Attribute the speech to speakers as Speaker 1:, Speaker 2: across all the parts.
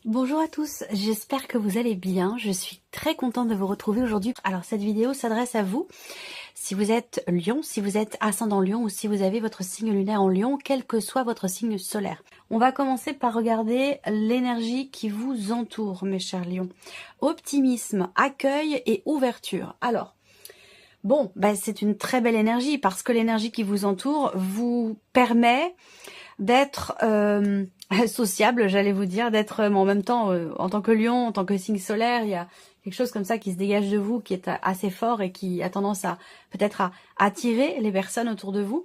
Speaker 1: Bonjour à tous, j'espère que vous allez bien. Je suis très contente de vous retrouver aujourd'hui. Alors cette vidéo s'adresse à vous. Si vous êtes Lion, si vous êtes ascendant Lion ou si vous avez votre signe lunaire en Lion, quel que soit votre signe solaire. On va commencer par regarder l'énergie qui vous entoure, mes chers Lions. Optimisme, accueil et ouverture. Alors, bon, c'est une très belle énergie parce que l'énergie qui vous entoure vous permet d'être sociable, j'allais vous dire, d'être en même temps, en tant que lion, en tant que signe solaire, il y a quelque chose comme ça qui se dégage de vous, qui est assez fort et qui a tendance à peut-être à attirer les personnes autour de vous.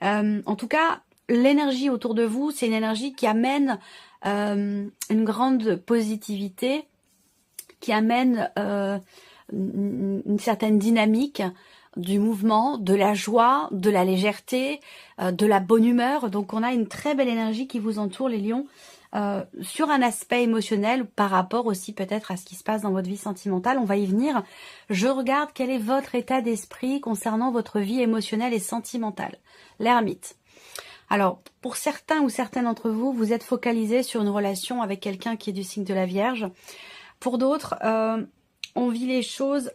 Speaker 1: En tout cas, l'énergie autour de vous, c'est une énergie qui amène une grande positivité, qui amène une certaine dynamique du mouvement, de la joie, de la légèreté, de la bonne humeur. Donc on a une très belle énergie qui vous entoure, les lions, sur un aspect émotionnel par rapport aussi peut-être à ce qui se passe dans votre vie sentimentale. On va y venir. Je regarde quel est votre état d'esprit concernant votre vie émotionnelle et sentimentale. L'ermite. Alors, pour certains ou certaines d'entre vous, vous êtes focalisés sur une relation avec quelqu'un qui est du signe de la Vierge. Pour d'autres, on vit les choses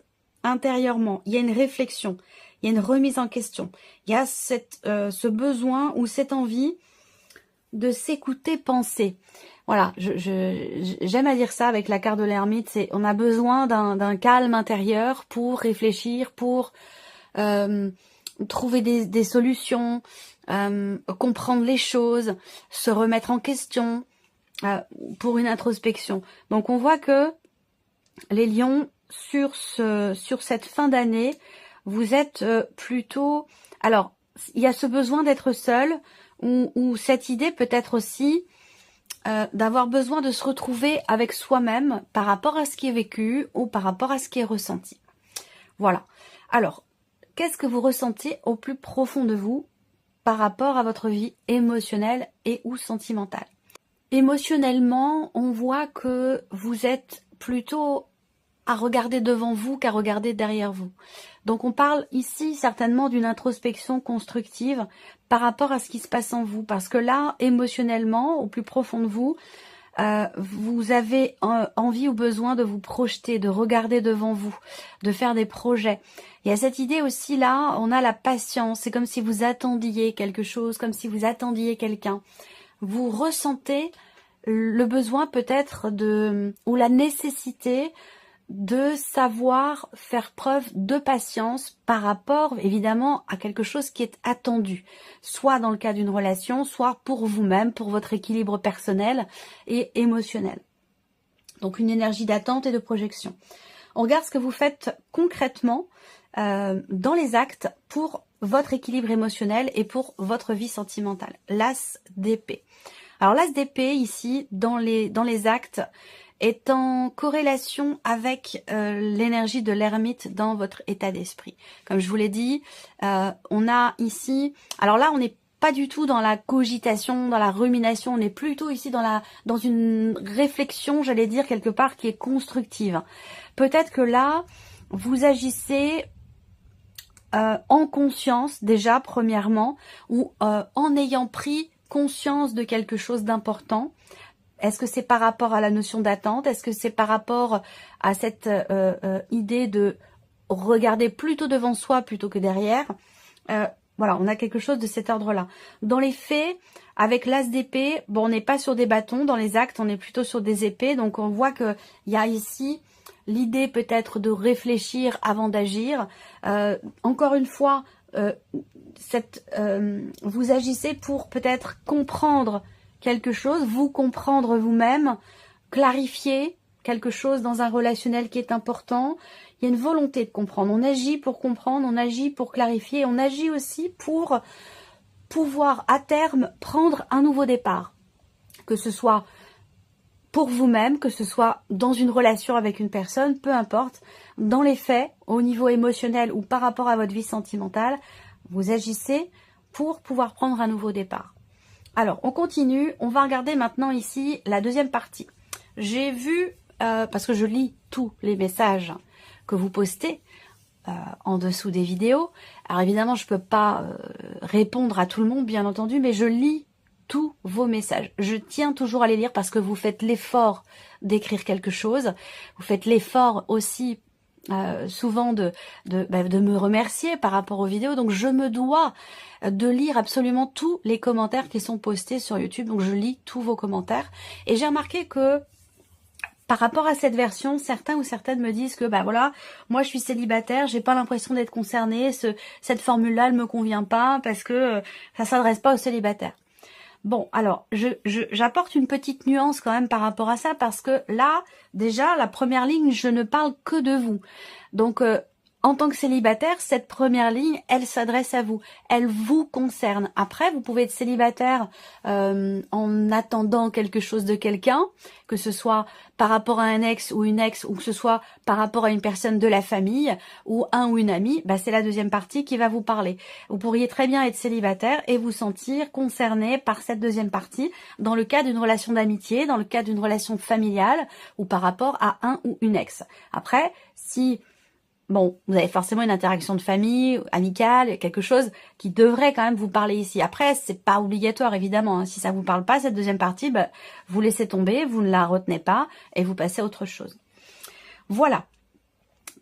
Speaker 1: intérieurement. Il y a une réflexion, il y a une remise en question. Il y a ce besoin ou cette envie de s'écouter penser. Voilà, j'aime à dire ça avec la carte de l'ermite, c'est on a besoin d'un calme intérieur pour réfléchir, pour trouver des solutions, comprendre les choses, se remettre en question, pour une introspection. Donc on voit que les lions, sur cette fin d'année, vous êtes plutôt... Alors, il y a ce besoin d'être seul, ou cette idée peut-être aussi d'avoir besoin de se retrouver avec soi-même par rapport à ce qui est vécu ou par rapport à ce qui est ressenti. Voilà. Alors, qu'est-ce que vous ressentez au plus profond de vous par rapport à votre vie émotionnelle et ou sentimentale? Émotionnellement, on voit que vous êtes plutôt à regarder devant vous qu'à regarder derrière vous. Donc on parle ici certainement d'une introspection constructive par rapport à ce qui se passe en vous. Parce que là, émotionnellement, au plus profond de vous, vous avez envie ou besoin de vous projeter, de regarder devant vous, de faire des projets. Il y a cette idée aussi là, on a la patience. C'est comme si vous attendiez quelque chose, comme si vous attendiez quelqu'un. Vous ressentez le besoin peut-être ou la nécessité de savoir faire preuve de patience par rapport évidemment à quelque chose qui est attendu, soit dans le cas d'une relation, soit pour vous-même, pour votre équilibre personnel et émotionnel. Donc une énergie d'attente et de projection. On regarde ce que vous faites concrètement dans les actes pour votre équilibre émotionnel et pour votre vie sentimentale. L'as d'épée. Alors l'as d'épée ici, dans les actes, est en corrélation avec l'énergie de l'ermite dans votre état d'esprit. Comme je vous l'ai dit, on a ici... Alors là, on n'est pas du tout dans la cogitation, dans la rumination, on est plutôt ici dans une réflexion, j'allais dire, quelque part, qui est constructive. Peut-être que là, vous agissez en conscience, déjà, premièrement, ou en ayant pris conscience de quelque chose d'important. Est-ce que c'est par rapport à la notion d'attente? Est-ce que c'est par rapport à cette idée de regarder plutôt devant soi plutôt que derrière? Voilà, on a quelque chose de cet ordre-là. Dans les faits, avec l'as d'épée, bon, on n'est pas sur des bâtons. Dans les actes, on est plutôt sur des épées. Donc, on voit qu'il y a ici l'idée peut-être de réfléchir avant d'agir. Encore une fois, vous agissez pour peut-être comprendre quelque chose, vous comprendre vous-même, clarifier quelque chose dans un relationnel qui est important. Il y a une volonté de comprendre. On agit pour comprendre, on agit pour clarifier, on agit aussi pour pouvoir à terme prendre un nouveau départ. Que ce soit pour vous-même, que ce soit dans une relation avec une personne, peu importe. Dans les faits, au niveau émotionnel ou par rapport à votre vie sentimentale, vous agissez pour pouvoir prendre un nouveau départ. Alors, on continue. On va regarder maintenant ici la deuxième partie. J'ai vu, parce que je lis tous les messages que vous postez en dessous des vidéos. Alors évidemment, je ne peux pas répondre à tout le monde, bien entendu, mais je lis tous vos messages. Je tiens toujours à les lire parce que vous faites l'effort d'écrire quelque chose. Vous faites l'effort aussi souvent de me remercier par rapport aux vidéos. Donc je me dois de lire absolument tous les commentaires qui sont postés sur YouTube. Donc je lis tous vos commentaires. Et j'ai remarqué que par rapport à cette version, certains ou certaines me disent que voilà, moi je suis célibataire, j'ai pas l'impression d'être concernée, cette formule-là, elle me convient pas parce que ça s'adresse pas aux célibataires. Bon, alors, j'apporte une petite nuance quand même par rapport à ça, parce que là, déjà, la première ligne, je ne parle que de vous. Donc, en tant que célibataire, cette première ligne, elle s'adresse à vous. Elle vous concerne. Après, vous pouvez être célibataire en attendant quelque chose de quelqu'un, que ce soit par rapport à un ex ou une ex, ou que ce soit par rapport à une personne de la famille, ou un ou une amie, c'est la deuxième partie qui va vous parler. Vous pourriez très bien être célibataire et vous sentir concerné par cette deuxième partie, dans le cas d'une relation d'amitié, dans le cas d'une relation familiale, ou par rapport à un ou une ex. Après, si... Bon, vous avez forcément une interaction de famille, amicale, quelque chose qui devrait quand même vous parler ici. Après, c'est pas obligatoire, évidemment. Hein. Si ça vous parle pas, cette deuxième partie, vous laissez tomber, vous ne la retenez pas et vous passez à autre chose. Voilà.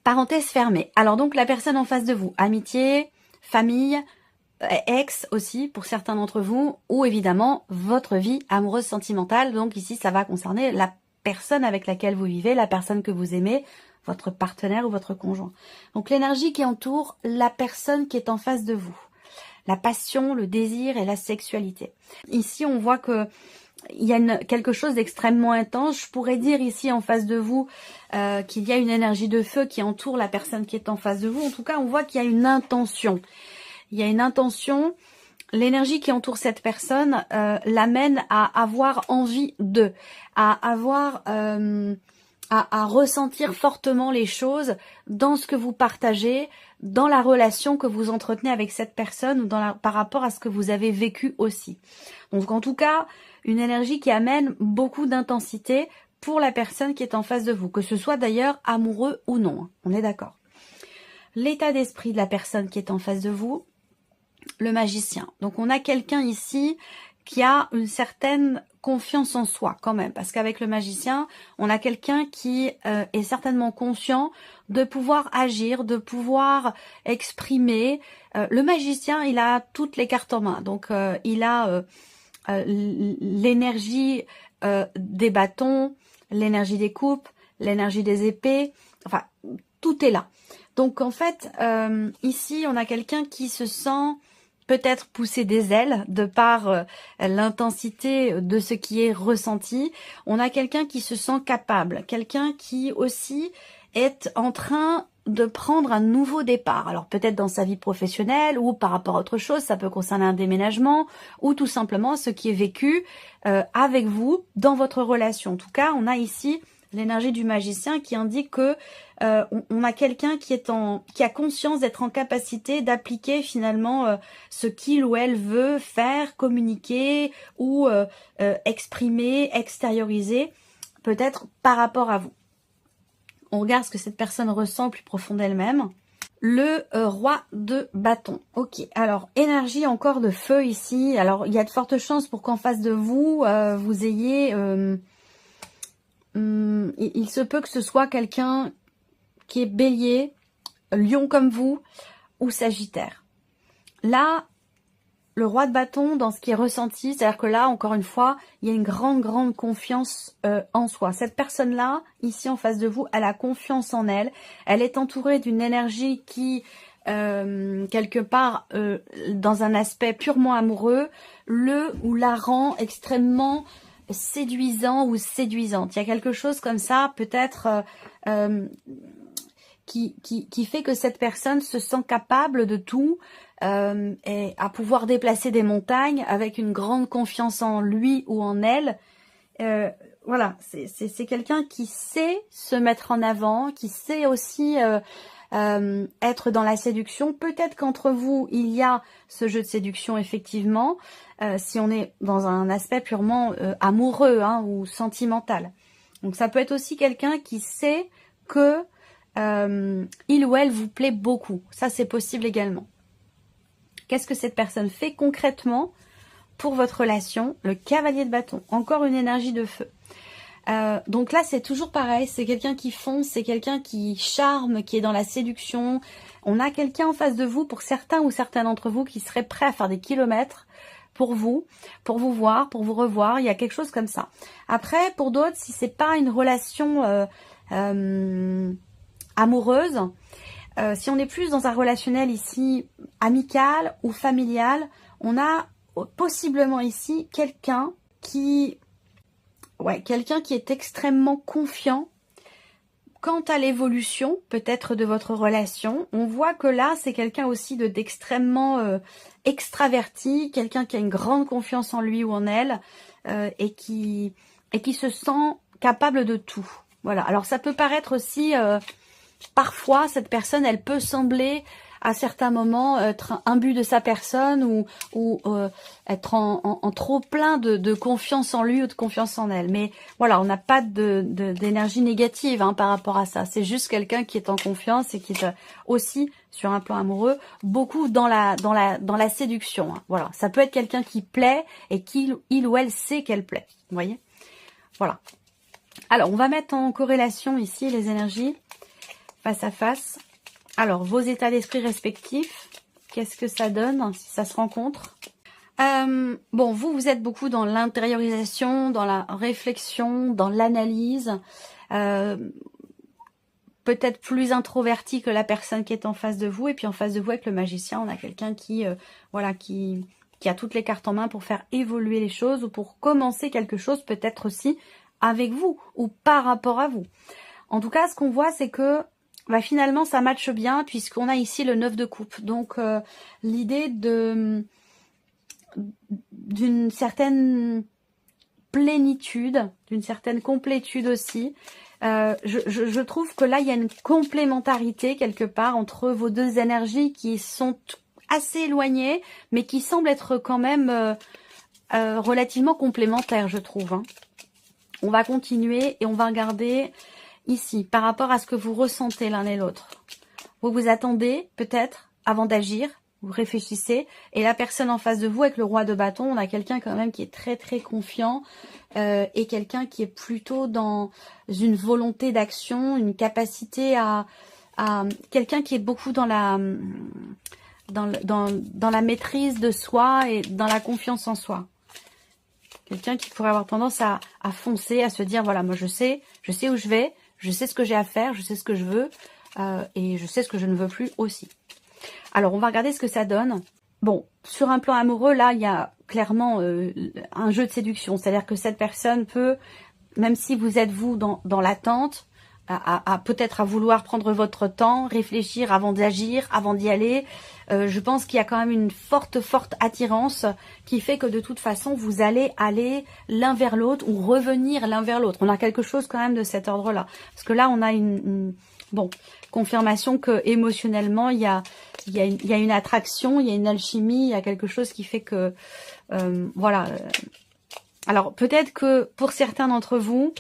Speaker 1: Parenthèse fermée. Alors donc, la personne en face de vous, amitié, famille, ex aussi, pour certains d'entre vous, ou évidemment, votre vie amoureuse sentimentale. Donc ici, ça va concerner la personne avec laquelle vous vivez, la personne que vous aimez, votre partenaire ou votre conjoint. Donc l'énergie qui entoure la personne qui est en face de vous. La passion, le désir et la sexualité. Ici, on voit que il y a quelque chose d'extrêmement intense. Je pourrais dire ici en face de vous qu'il y a une énergie de feu qui entoure la personne qui est en face de vous. En tout cas, on voit qu'il y a une intention. Il y a une intention. L'énergie qui entoure cette personne l'amène à avoir envie d'eux, à avoir... à ressentir fortement les choses dans ce que vous partagez, dans la relation que vous entretenez avec cette personne ou par rapport à ce que vous avez vécu aussi. Donc en tout cas, une énergie qui amène beaucoup d'intensité pour la personne qui est en face de vous, que ce soit d'ailleurs amoureux ou non, on est d'accord. L'état d'esprit de la personne qui est en face de vous, le magicien. Donc on a quelqu'un ici qui a une certaine confiance en soi quand même, parce qu'avec le magicien, on a quelqu'un qui est certainement conscient de pouvoir agir, de pouvoir exprimer. Le magicien, il a toutes les cartes en main, donc il a l'énergie des bâtons, l'énergie des coupes, l'énergie des épées, enfin, tout est là. Donc en fait, ici, on a quelqu'un qui se sent peut-être pousser des ailes de par l'intensité de ce qui est ressenti. On a quelqu'un qui se sent capable, quelqu'un qui aussi est en train de prendre un nouveau départ. Alors peut-être dans sa vie professionnelle ou par rapport à autre chose, ça peut concerner un déménagement ou tout simplement ce qui est vécu avec vous dans votre relation. En tout cas, on a ici l'énergie du magicien qui indique que on a quelqu'un qui a conscience d'être en capacité d'appliquer finalement ce qu'il ou elle veut faire, communiquer ou exprimer, extérioriser, peut-être par rapport à vous. On regarde ce que cette personne ressent plus profond d'elle-même. Le roi de bâton. Ok, alors énergie encore de feu ici. Alors il y a de fortes chances pour qu'en face de vous, vous ayez... il se peut que ce soit quelqu'un qui est bélier, lion comme vous, ou sagittaire. Là, le roi de bâton, dans ce qui est ressenti, c'est-à-dire que là, encore une fois, il y a une grande confiance en soi. Cette personne-là, ici en face de vous, elle a confiance en elle. Elle est entourée d'une énergie qui, quelque part, dans un aspect purement amoureux, le ou la rend extrêmement séduisant ou séduisante. Il y a quelque chose comme ça, peut-être... qui fait que cette personne se sent capable de tout et à pouvoir déplacer des montagnes avec une grande confiance en lui ou en elle. Voilà, c'est quelqu'un qui sait se mettre en avant, qui sait aussi être dans la séduction. Peut-être qu'entre vous, il y a ce jeu de séduction, effectivement, si on est dans un aspect purement amoureux ou sentimental. Donc ça peut être aussi quelqu'un qui sait que il ou elle vous plaît beaucoup. Ça, c'est possible également. Qu'est-ce que cette personne fait concrètement pour votre relation, le cavalier de bâton, encore une énergie de feu. Donc là, c'est toujours pareil, c'est quelqu'un qui fonce, c'est quelqu'un qui charme, qui est dans la séduction. On a quelqu'un en face de vous, pour certains ou certains d'entre vous, qui serait prêt à faire des kilomètres pour vous voir, pour vous revoir. Il y a quelque chose comme ça. Après, pour d'autres, si c'est pas une relation amoureuse, si on est plus dans un relationnel ici amical ou familial, on a possiblement ici quelqu'un qui est extrêmement confiant quant à l'évolution peut-être de votre relation. On voit que là, c'est quelqu'un aussi d'extrêmement extraverti, quelqu'un qui a une grande confiance en lui ou en elle et qui se sent capable de tout. Voilà. Alors ça peut paraître aussi, parfois, cette personne, elle peut sembler à certains moments être imbu de sa personne ou être en trop plein de confiance en lui ou de confiance en elle. Mais voilà, on n'a pas d'énergie négative par rapport à ça. C'est juste quelqu'un qui est en confiance et qui est aussi, sur un plan amoureux, beaucoup dans la séduction. Voilà, ça peut être quelqu'un qui plaît et il ou elle sait qu'elle plaît. Vous voyez? Voilà. Alors, on va mettre en corrélation ici les énergies face à face. Alors, vos états d'esprit respectifs, qu'est-ce que ça donne si ça se rencontre? Bon, vous êtes beaucoup dans l'intériorisation, dans la réflexion, dans l'analyse, peut-être plus introverti que la personne qui est en face de vous. Et puis en face de vous, avec le magicien, on a quelqu'un qui a toutes les cartes en main pour faire évoluer les choses ou pour commencer quelque chose peut-être aussi avec vous ou par rapport à vous. En tout cas, ce qu'on voit, c'est que finalement, ça matche bien puisqu'on a ici le 9 de coupe. Donc, l'idée d'une certaine plénitude, d'une certaine complétude aussi. Je trouve que là, il y a une complémentarité quelque part entre vos deux énergies qui sont assez éloignées, mais qui semblent être quand même relativement complémentaires, je trouve. On va continuer et on va regarder ici, par rapport à ce que vous ressentez l'un et l'autre. Vous vous attendez peut-être avant d'agir, vous réfléchissez, et la personne en face de vous, avec le roi de bâton, on a quelqu'un quand même qui est très très confiant, et quelqu'un qui est plutôt dans une volonté d'action, une capacité à quelqu'un qui est beaucoup dans la maîtrise de soi et dans la confiance en soi. Quelqu'un qui pourrait avoir tendance à foncer, à se dire, voilà, moi je sais où je vais, je sais ce que j'ai à faire, je sais ce que je veux, et je sais ce que je ne veux plus aussi. Alors, on va regarder ce que ça donne. Bon, sur un plan amoureux, là, il y a clairement un jeu de séduction. C'est-à-dire que cette personne peut, même si vous êtes vous dans l'attente, peut-être à vouloir prendre votre temps, réfléchir avant d'agir, avant d'y aller. Je pense qu'il y a quand même une forte attirance qui fait que de toute façon, vous allez aller l'un vers l'autre ou revenir l'un vers l'autre. On a quelque chose quand même de cet ordre-là. Parce que là, on a une confirmation que émotionnellement, il y a une attraction, il y a une alchimie, il y a quelque chose qui fait que, voilà. Alors, peut-être que pour certains d'entre vous,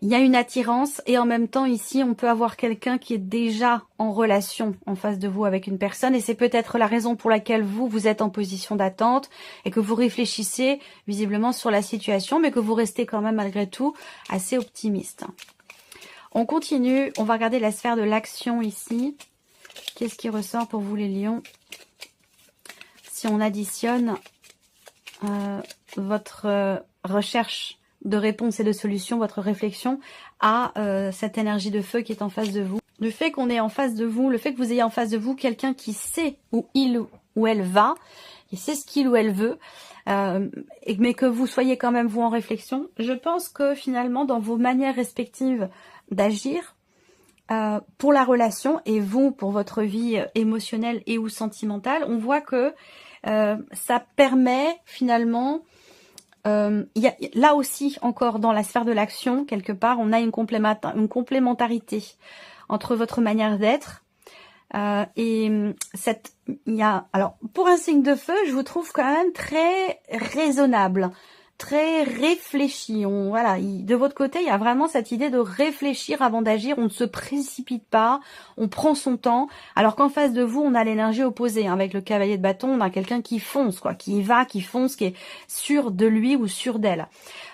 Speaker 1: il y a une attirance et en même temps ici on peut avoir quelqu'un qui est déjà en relation en face de vous avec une personne et c'est peut-être la raison pour laquelle vous êtes en position d'attente et que vous réfléchissez visiblement sur la situation mais que vous restez quand même malgré tout assez optimiste. On continue, on va regarder la sphère de l'action ici. Qu'est-ce qui ressort pour vous les lions? Si on additionne votre recherche de réponse et de solution, votre réflexion à cette énergie de feu qui est en face de vous. Le fait qu'on est en face de vous, le fait que vous ayez en face de vous quelqu'un qui sait où il ou elle va, qui sait ce qu'il ou elle veut, mais que vous soyez quand même vous en réflexion, je pense que finalement dans vos manières respectives d'agir, pour la relation et vous pour votre vie émotionnelle et ou sentimentale, on voit que ça permet finalement... y a, là aussi, encore dans la sphère de l'action, quelque part, on a une complémentarité entre votre manière d'être alors, pour un signe de feu, je vous trouve quand même très raisonnable, très réfléchi. Voilà, de votre côté, il y a vraiment cette idée de réfléchir avant d'agir. On ne se précipite pas, on prend son temps. Alors qu'en face de vous, on a l'énergie opposée. Avec le cavalier de bâton, on a quelqu'un qui fonce, quoi, qui y va, qui fonce, qui est sûr de lui ou sûr d'elle.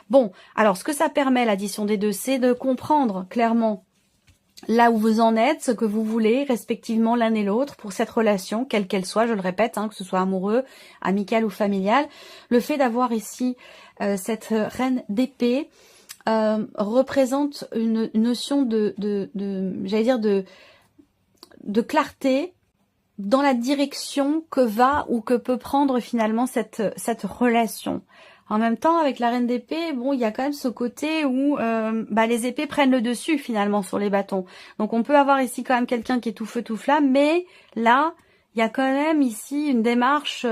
Speaker 1: Bon, alors ce que ça permet, l'addition des deux, c'est de comprendre clairement là où vous en êtes, ce que vous voulez respectivement l'un et l'autre pour cette relation, quelle qu'elle soit, je le répète, que ce soit amoureux, amical ou familial. Le fait d'avoir ici cette reine d'épée représente une notion j'allais dire de clarté dans la direction que va ou que peut prendre finalement cette relation. En même temps, avec la reine d'épée, bon, il y a quand même ce côté où les épées prennent le dessus finalement sur les bâtons. Donc on peut avoir ici quand même quelqu'un qui est tout feu tout flamme, mais là, il y a quand même ici une démarche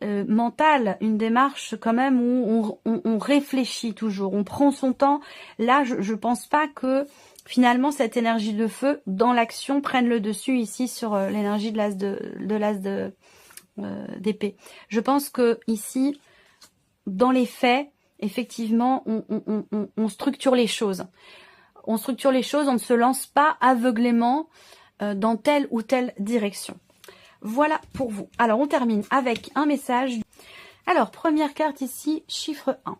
Speaker 1: mentale, une démarche quand même où on réfléchit toujours, on prend son temps. Là, je pense pas que finalement cette énergie de feu dans l'action prenne le dessus ici sur l'énergie de l'as d'épée. Je pense que ici, dans les faits, effectivement, on structure les choses. On structure les choses, on ne se lance pas aveuglément dans telle ou telle direction. Voilà pour vous. Alors, on termine avec un message. Alors, première carte ici, chiffre 1.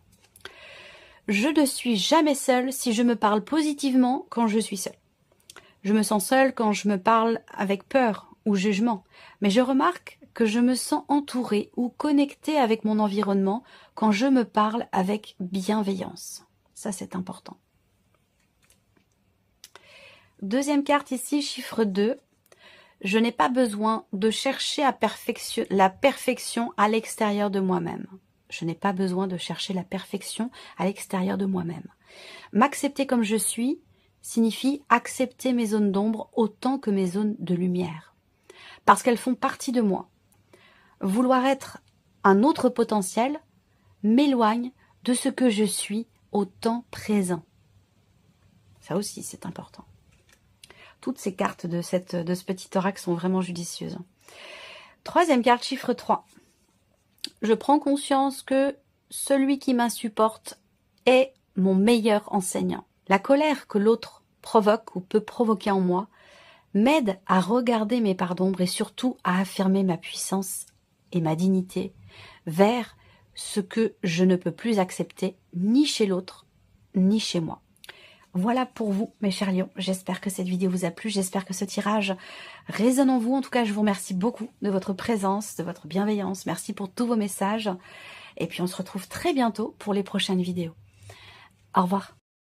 Speaker 1: Je ne suis jamais seule si je me parle positivement quand je suis seule. Je me sens seule quand je me parle avec peur ou jugement. Mais je remarque que je me sens entourée ou connectée avec mon environnement quand je me parle avec bienveillance. Ça, c'est important. Deuxième carte ici, chiffre 2. Je n'ai pas besoin de chercher la perfection à l'extérieur de moi-même. Je n'ai pas besoin de chercher la perfection à l'extérieur de moi-même. M'accepter comme je suis signifie accepter mes zones d'ombre autant que mes zones de lumière. Parce qu'elles font partie de moi. Vouloir être un autre potentiel m'éloigne de ce que je suis au temps présent. Ça aussi, c'est important. Toutes ces cartes de ce petit oracle sont vraiment judicieuses. Troisième carte, chiffre 3. Je prends conscience que celui qui m'insupporte est mon meilleur enseignant. La colère que l'autre provoque ou peut provoquer en moi m'aide à regarder mes parts d'ombre et surtout à affirmer ma puissance et ma dignité vers ce que je ne peux plus accepter ni chez l'autre ni chez moi. Voilà pour vous, mes chers lions. J'espère que cette vidéo vous a plu. J'espère que ce tirage résonne en vous. En tout cas, je vous remercie beaucoup de votre présence, de votre bienveillance. Merci pour tous vos messages. Et puis, on se retrouve très bientôt pour les prochaines vidéos. Au revoir.